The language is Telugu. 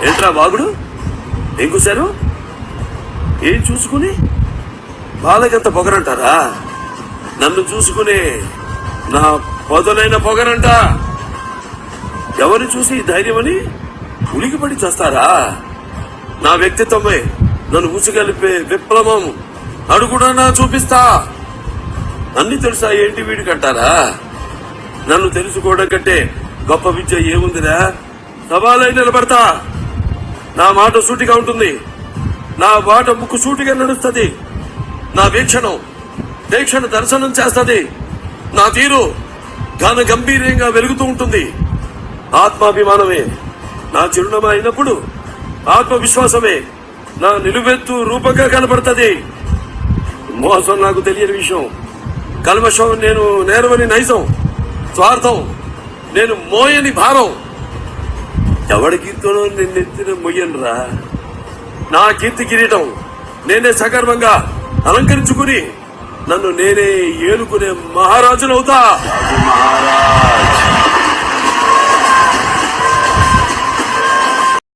ఏంట్రా వాగుడు? ఏం కూశారు? ఏం చూసుకుని వాళ్ళకంత పొగరంటారా? నన్ను చూసుకునే నా పొదనైన పొగరంట. ఎవరిని చూసి ధైర్యమని ఉలికిపడి చేస్తారా? నా వ్యక్తిత్వమే నన్ను ఉసిగలిపే విప్లవం అడుగుడన్నా చూపిస్తా. అన్ని తెలుసా ఏంటి వీడికంటారా? నన్ను తెలుసుకోవడం కంటే గొప్ప విద్య ఏముందిరా? సవాలై నిలబడతా. నా మాట సూటిగా ఉంటుంది, నా మాట ముక్కు సూటిగా నడుస్తుంది, నా వీక్షణ దర్శనం చేస్తుంది, నా తీరు ఘన గంభీర్యంగా వెలుగుతూ ఉంటుంది. ఆత్మాభిమానమే నా చిరునామా అయినప్పుడు ఆత్మవిశ్వాసమే నా నిలువెత్తు రూపంగా కనపడుతుంది. మోసం నాకు తెలియని విషయం, కల్మషం నేను నేరవని నైజం, స్వార్థం నేను మోయని భారం. ఎవడి కీర్తనో నిన్నెత్తిన మొయ్యనురా. నా కీర్తి కిరీటం నేనే సగర్వంగా అలంకరించుకుని నన్ను నేనే ఏలుకునే మహారాజునవుతా. మహారాజ్